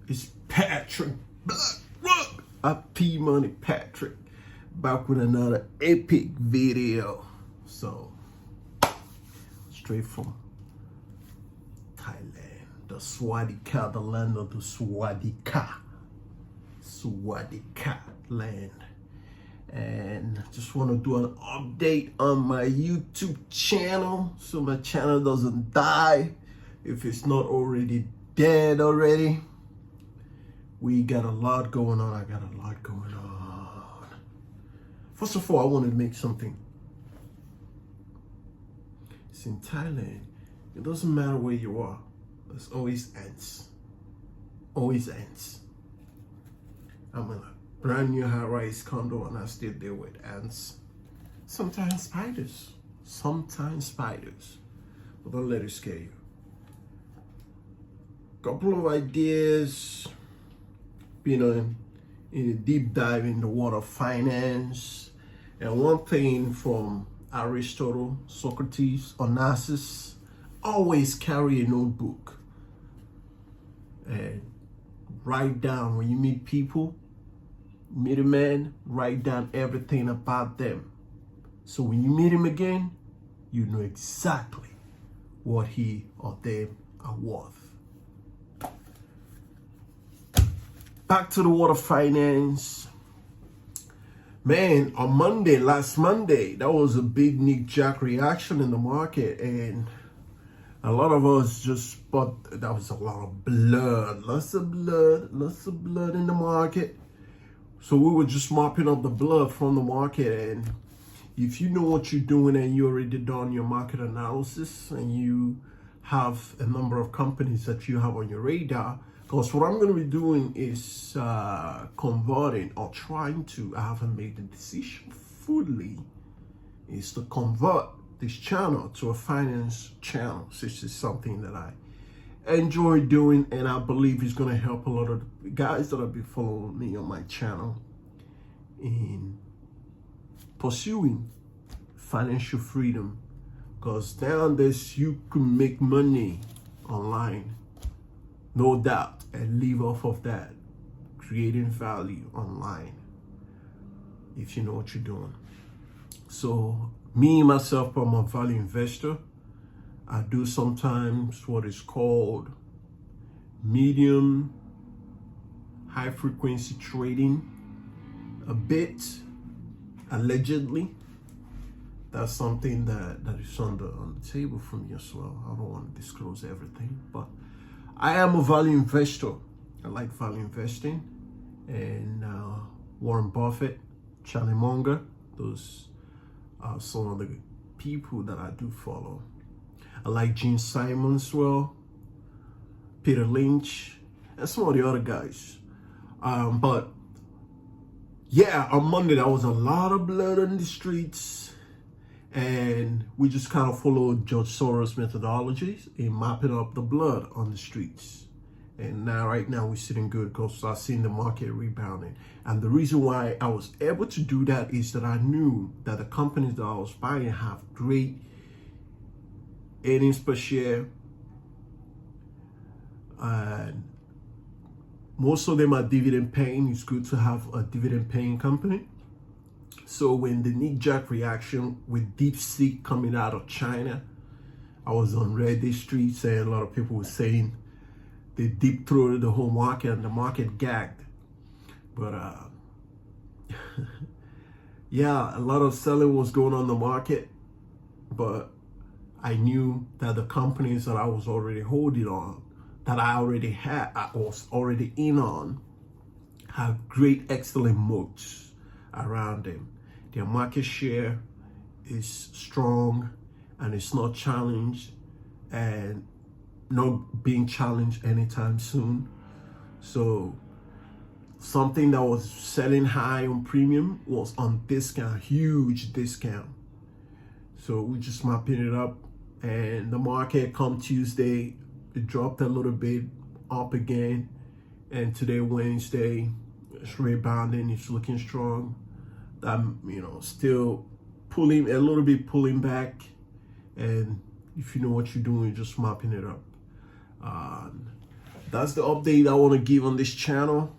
It's Patrick Blackrock. I P Money Patrick, back with another epic video. So, straight from Thailand, the Swadika, the land of the Swadika land. And I just want to do an update on my YouTube channel so my channel doesn't die if it's not already dead already. We got a lot going on. I got a lot going on. First of all, I want to make something. It's in Thailand. It doesn't matter where you are. There's always ants. Always ants. I'm in a brand new high-rise condo and I still deal with ants. Sometimes spiders. But don't let it scare you. Couple of ideas. In a deep dive in the world of finance. And one thing from Aristotle, Socrates, Onassis, always carry a notebook and write down when you meet people, meet a man, write down everything about them. So when you meet him again, you know exactly what he or them are worth. Back to the world of finance. Man, on last Monday, that was a big knee-jerk reaction in the market, and a lot of us just thought that was a lot of blood, lots of blood in the market. So we were just mopping up the blood from the market. And if you know what you're doing and you already done your market analysis and you have a number of companies that you have on your radar, because what I'm going to be doing is converting or trying to, I haven't made the decision fully, is to convert this channel to a finance channel. This is something that I enjoy doing, and I believe it's going to help a lot of guys that have been following me on my channel in pursuing financial freedom. Because nowadays you can make money online, no doubt, and live off of that, creating value online if you know what you're doing. So me, myself, I'm a value investor. I do sometimes what is called medium high frequency trading, a bit, allegedly. That's something that is on the table for me as well. I don't want to disclose everything, but I am a value investor. I like value investing. And Warren Buffett, Charlie Munger, those are some of the people that I do follow. I like Gene Simon as well, Peter Lynch, and some of the other guys. But yeah, on Monday, there was a lot of blood on the streets. And we just kind of followed George Soros' methodologies in mapping up the blood on the streets. And now, right now, we're sitting good because I've seen the market rebounding. And the reason why I was able to do that is that I knew that the companies that I was buying have great earnings per share. And most of them are dividend paying. It's good to have a dividend paying company. So when the knee-jerk reaction with Deepseek coming out of China, I was on Reddit streets and a lot of people were saying they deep-throated the whole market and the market gagged. But yeah, a lot of selling was going on in the market, but I knew that the companies that I was already holding on, that I was already in on, have great, excellent moats around them. Their market share is strong and it's not challenged and not being challenged anytime soon. So something that was selling high on premium was on discount, huge discount. So we just mapping it up, and the market come Tuesday, it dropped a little bit up again. And today, Wednesday, it's rebounding, it's looking strong. I'm, still pulling back. And if you know what you're doing, you're just mopping it up. that's the update I want to give on this channel.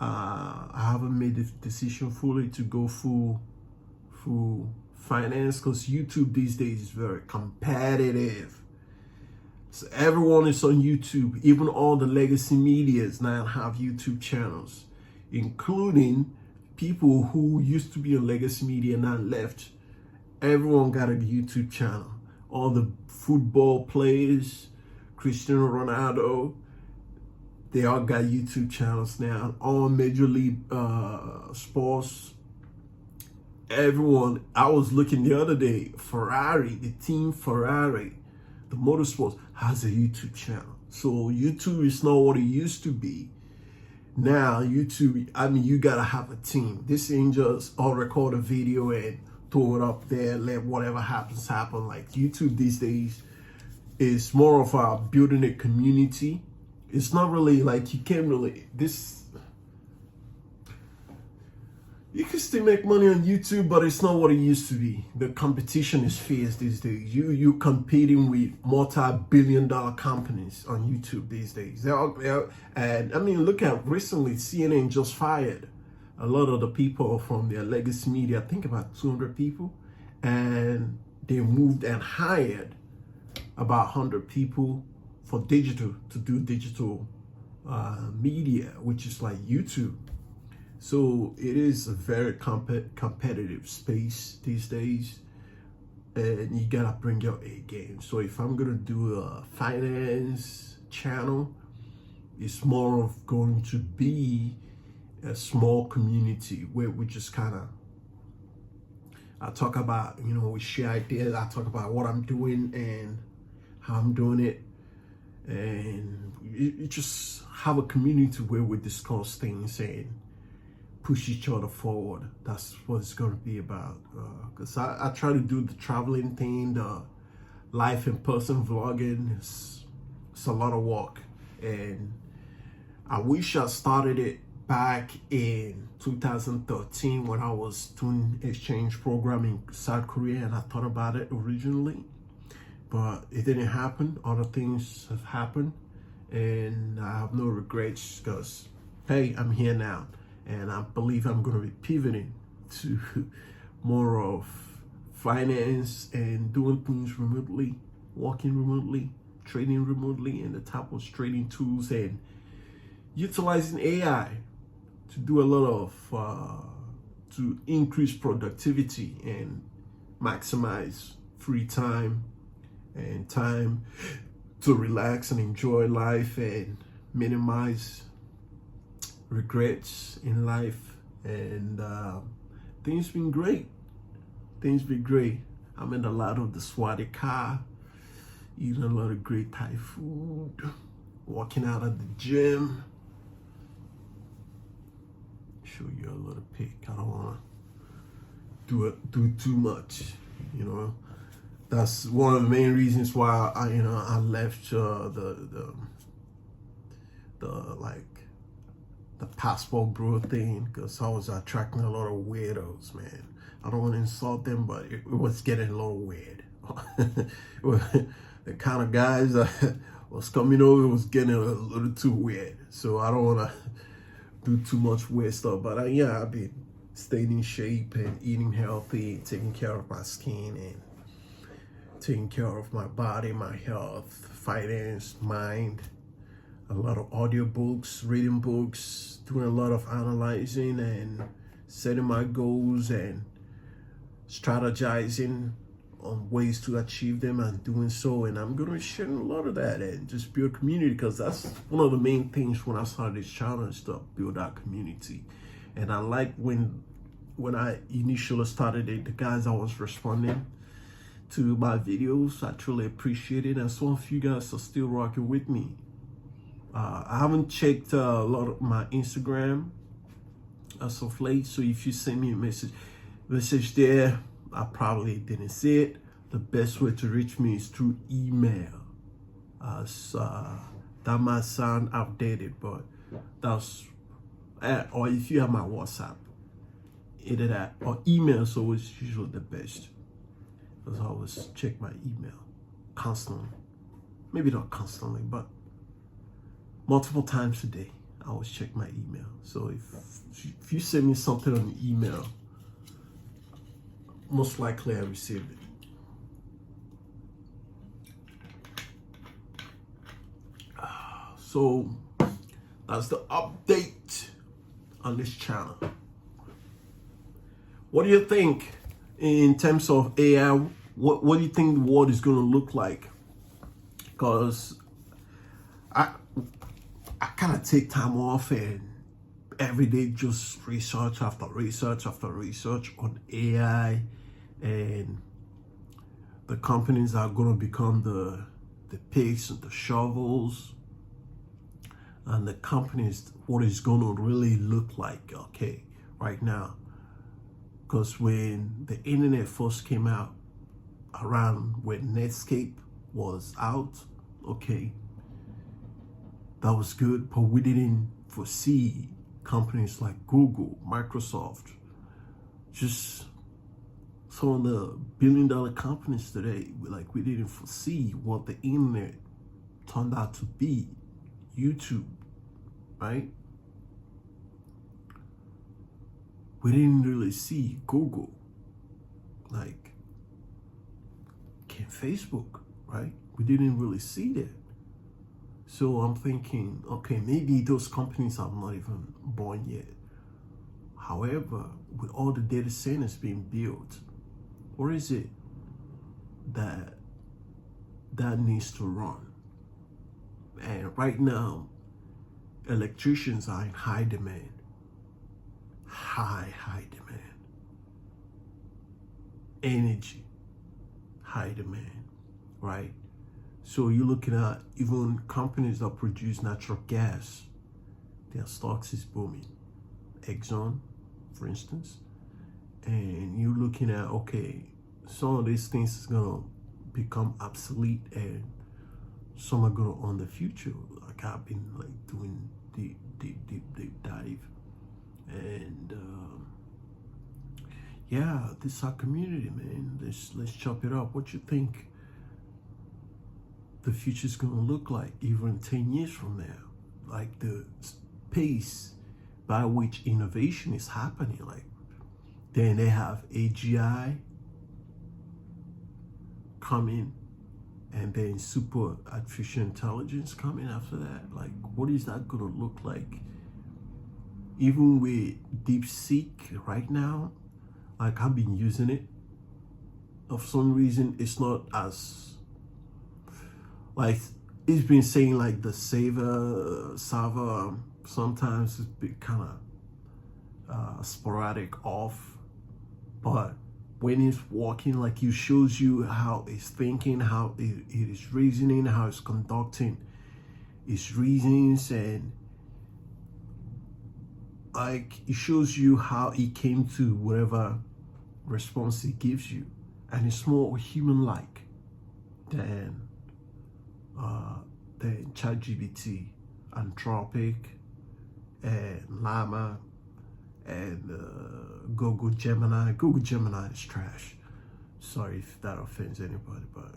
I haven't made the decision fully to go full finance, because YouTube these days is very competitive. So everyone is on YouTube. Even all the legacy medias now have YouTube channels, including people who used to be on legacy media and now left. Everyone got a YouTube channel. All the football players, Cristiano Ronaldo, they all got YouTube channels now. All major league sports. Everyone, I was looking the other day, Ferrari, the team Ferrari, the motorsports, has a YouTube channel. So YouTube is not what it used to be. Now YouTube, I mean, you gotta have a team. This ain't just I'll record a video and throw it up there, let whatever happens happen. Like YouTube these days is more of building a community. It's not really like you can't really you can still make money on YouTube, but it's not what it used to be. The competition is fierce these days. You competing with multi-billion-dollar companies on YouTube these days. And I mean, look at recently, CNN just fired a lot of the people from their legacy media. I think about 200 people, and they moved and hired about 100 people for digital to do digital media, which is like YouTube. So it is a very competitive space these days, and you gotta bring your A game. So if I'm gonna do a finance channel, it's more of going to be a small community where we just kind of, I talk about, you know, we share ideas. I talk about what I'm doing and how I'm doing it, and you just have a community where we discuss things and push each other forward. That's what it's going to be about. Because I try to do the traveling thing, the life in person vlogging. It's a lot of work, and I wish I started it back in 2013 when I was doing exchange program in South Korea, and I thought about it originally, but it didn't happen. Other things have happened, and I have no regrets, because hey, I'm here now. And I believe I'm going to be pivoting to more of finance and doing things remotely, working remotely, trading remotely, and the type of trading tools, and utilizing AI to do a lot of, to increase productivity and maximize free time and time to relax and enjoy life and minimize regrets in life. And things been great. I'm in a lot of the Swati car, eating a lot of great Thai food, working out at the gym. Show you a little pic. I don't want to do too much, you know. That's one of the main reasons why I left the passport bro thing, because I was attracting a lot of weirdos, man. I don't want to insult them, but it was getting a little weird. The kind of guys that was coming over was getting a little too weird. So I don't want to do too much weird stuff. But I've been staying in shape and eating healthy, taking care of my skin and taking care of my body, my health, finance, mind. A lot of audiobooks, reading books, doing a lot of analyzing and setting my goals and strategizing on ways to achieve them and doing so. And I'm going to be sharing a lot of that and just build community, because that's one of the main things when I started this channel, is to build our community. And I like when I initially started it, the guys that was responding to my videos, I truly appreciate it. And some of you guys are still rocking with me. I haven't checked a lot of my Instagram as of late, so if you send me a message there, I probably didn't see it. The best way to reach me is through email. That might sound outdated, but that's, or if you have my WhatsApp, either that or email is always usually the best, because I always check my email constantly. Maybe not constantly, but multiple times a day. I always check my email. So if you send me something on the email, most likely I received it. So that's the update on this channel. What do you think in terms of AI? What do you think the world is going to look like? Because I kind of take time off and every day just research after research after research on AI, and the companies are going to become the picks and the shovels, and the companies, what is going to really look like, okay, right now. Because when the internet first came out, around when Netscape was out, okay, that was good, but we didn't foresee companies like Google, Microsoft, just some of the billion-dollar companies today. Like, we didn't foresee what the internet turned out to be. YouTube, right? We didn't really see Google, like, Facebook, right? We didn't really see that. So I'm thinking, okay, maybe those companies are not even born yet. However, with all the data centers being built, what is it that needs to run? And right now, electricians are in high demand. High demand. Energy, high demand, right? So you're looking at even companies that produce natural gas, their stocks is booming. Exxon, for instance. And you're looking at, okay, some of these things is gonna become obsolete and some are gonna on the future. Like, I've been like doing deep dive, and yeah, this is our community, man. Let's chop it up. What you think the future's gonna look like even 10 years from now? Like, the pace by which innovation is happening. Like, then they have AGI coming, and then super artificial intelligence coming after that. Like, what is that gonna look like? Even with Deepseek right now, like, I've been using it. For some reason, it's not as, like, it's been saying like the server sometimes it's been kind of sporadic off, but when it's working, like, it shows you how it's thinking, how it is reasoning, how it's conducting its reasons, and like, it shows you how it came to whatever response it gives you, and it's more human-like than ChatGPT, Anthropic, and Llama, and Google Gemini. Google Gemini is trash. Sorry if that offends anybody, but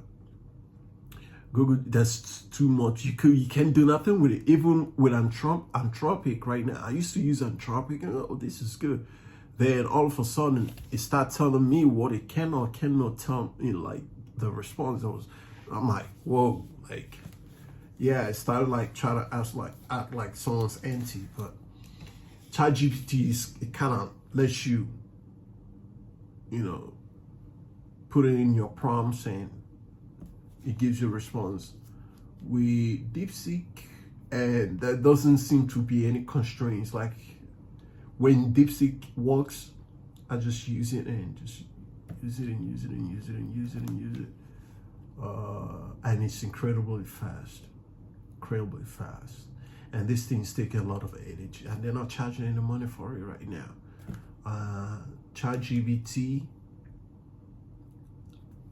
Google, that's too much. You can't do nothing with it. Even with Anthropic right now, I used to use Anthropic and, oh, this is good. Then all of a sudden, it started telling me what it cannot tell me, like the response. I'm like, whoa, like, yeah, it started like trying to act like someone's auntie. But ChatGPT, it kind of lets you, put it in your prompts and it gives you a response. With Deepseek, and there doesn't seem to be any constraints. Like, when Deepseek works, I just use it and just use it and use it and use it and use it and use it. And it's incredibly fast. And these things take a lot of energy, and they're not charging any money for it right now. ChatGPT,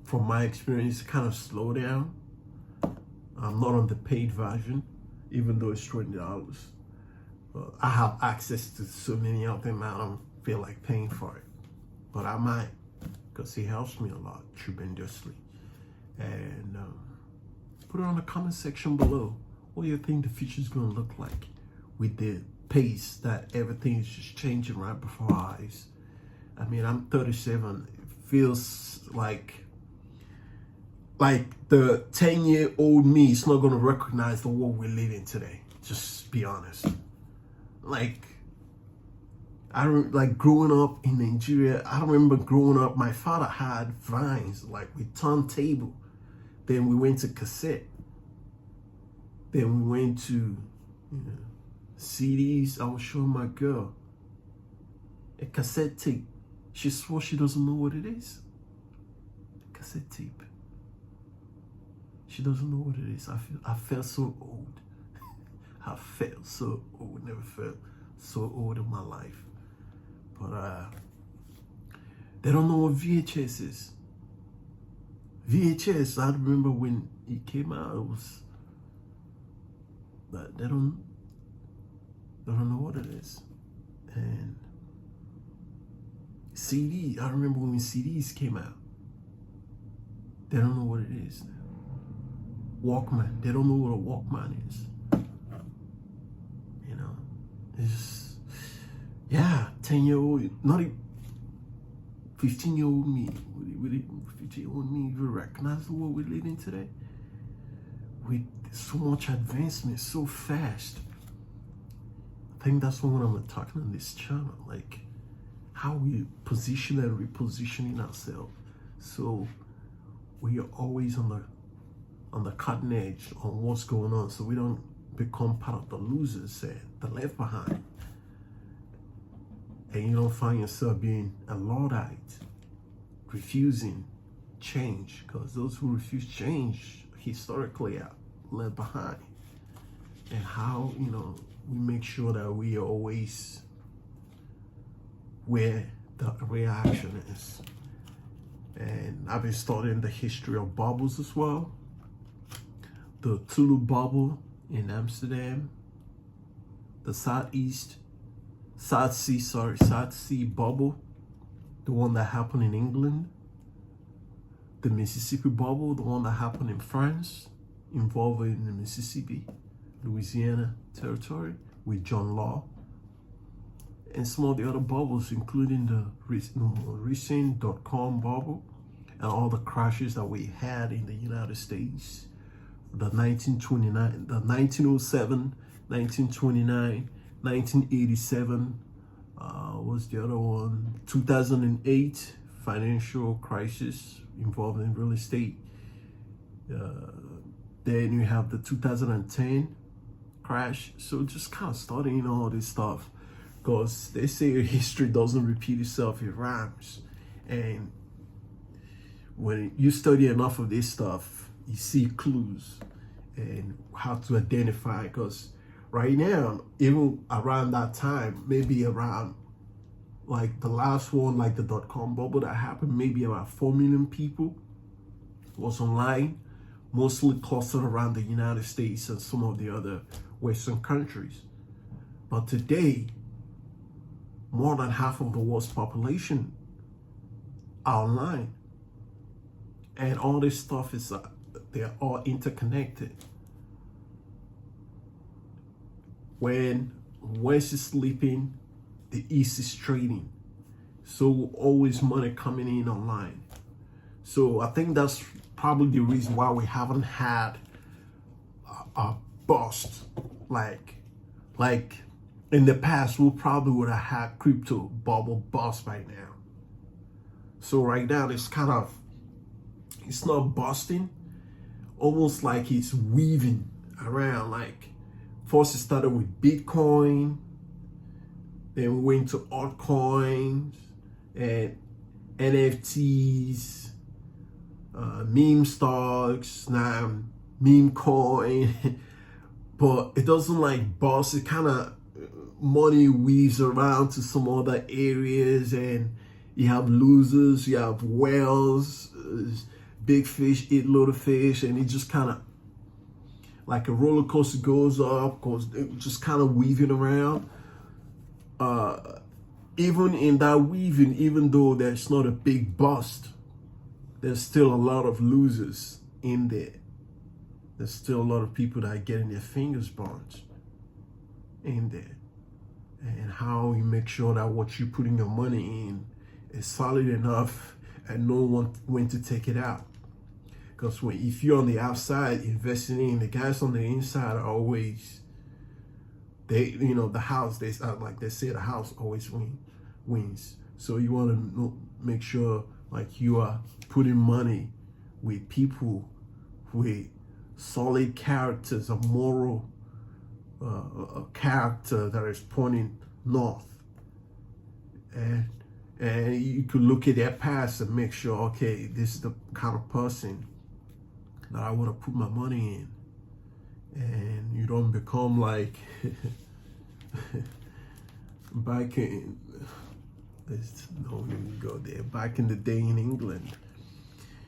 from my experience, kind of slow down. I'm not on the paid version, even though it's $20. I have access to so many of them, I don't feel like paying for it. But I might, because it helps me a lot, tremendously. And put it on the comment section below. What do you think the future is going to look like with the pace that everything is just changing right before our eyes? I mean, I'm 37. It feels like the 10-year-old me is not going to recognize the world we're living today. Just be honest. Like, growing up in Nigeria, I remember growing up, my father had vines, like with turntable. Then we went to cassette. Then we went to CDs. I was showing my girl a cassette tape. She swore she doesn't know what it is. A cassette tape. She doesn't know what it is. I felt so old. I felt so old. Never felt so old in my life. But they don't know what VHS is. VHS, I remember when it came out, it was, but they don't know what it is. And CD, I remember when CDs came out. They don't know what it is. Walkman, they don't know what a Walkman is. You know, it's, yeah, 10-year-old, not even 15-year-old me, 15-year-old me even recognize the world we're living today? With so much advancement, so fast. I think that's what I'm talking on this channel, like how we position and repositioning ourselves. So we are always on the cutting edge on what's going on, so we don't become part of the losers and the left behind. And you don't find yourself being a Luddite, refusing change, because those who refuse change historically are left behind. And how, we make sure that we are always where the reaction is. And I've been studying the history of bubbles as well. The Tulu bubble in Amsterdam, the South Sea bubble, the one that happened in England, the Mississippi bubble, the one that happened in France, involving the Mississippi, Louisiana territory with John Law, and some of the other bubbles, including the recent .com bubble and all the crashes that we had in the United States, the 1929, the 1907, 1929, 1987, what's the other one? 2008 financial crisis involving real estate. Then you have the 2010 crash. So just kind of studying all this stuff, because they say history doesn't repeat itself, it rhymes. And when you study enough of this stuff, you see clues and how to identify. Because right now, even around that time, maybe around like the last one, like the .com bubble that happened, maybe about 4 million people was online, mostly clustered around the United States and some of the other Western countries. But today, more than half of the world's population are online. And all this stuff is, they're all interconnected. When West is sleeping, the East is trading. So always money coming in online. So I think that's probably the reason why we haven't had a bust. Like in the past, we probably would have had crypto bubble bust by now. So right now, it's not busting, almost like it's weaving around. Like first it started with Bitcoin, then we went to altcoins and NFTs, meme stocks, now meme coin, but it doesn't like bust. It kind of money weaves around to some other areas, and you have losers, you have whales, big fish eat little fish, and it just kind of like a roller coaster goes up, because it just kind of weaving around. Even in that weaving, even though there's not a big bust, there's still a lot of losers in there. there's still a lot of people that are getting their fingers burnt in there. And how you make sure that what you're putting your money in is solid enough and know when to take it out. Because if you're on the outside investing in, the guys on the inside are always, the house, they say the house always wins. So you want to make sure like you are putting money with people with solid characters, a moral a character that is pointing north. And you could look at their past and make sure, okay, this is the kind of person that I want to put my money in. And you don't become like back in, go there. Back in the day in England,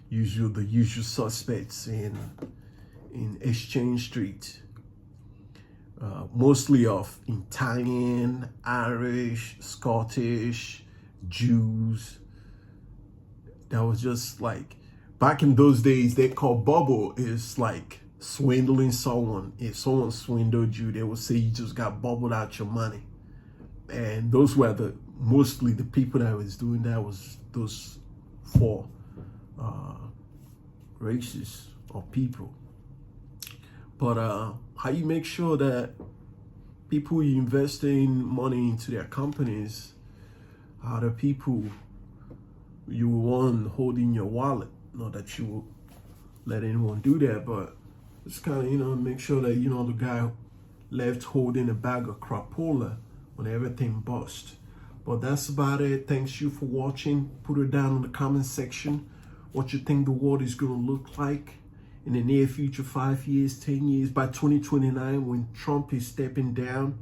the usual suspects in Exchange Street, mostly of Italian, Irish, Scottish, Jews. That was just like, back in those days, they called bubble is like swindling someone. If someone swindled you, they would say you just got bubbled out your money. And those were mostly the people that was doing that was those four races or people. But how you make sure that people you investing money into their companies are the people you want holding your wallet? Not that you will let anyone do that, but just kind of, make sure that, the guy left holding a bag of crapola when everything bust. But that's about it. Thanks you for watching. Put it down in the comment section what you think the world is going to look like in the near future, 5 years, 10 years, by 2029 when Trump is stepping down.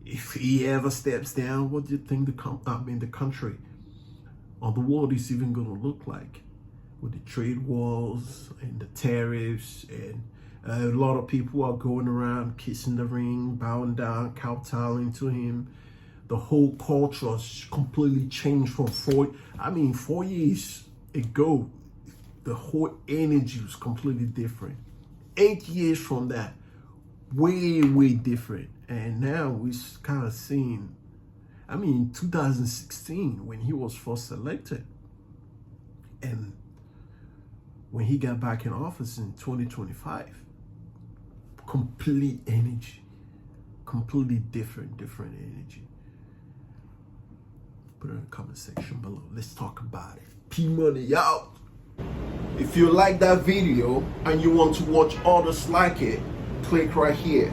If he ever steps down, what do you think the country or the world is even going to look like with the trade wars and the tariffs? And a lot of people are going around kissing the ring, bowing down, kowtowing to him. The whole culture has completely changed from 4 years ago. The whole energy was completely different. 8 years from that, way different. And now we're kind of seeing, 2016 when he was first elected, and when he got back in office in 2025, complete energy, completely different energy. Put it in the comment section below. Let's talk about it. P Money out. If you like that video and you want to watch others like it, click right here.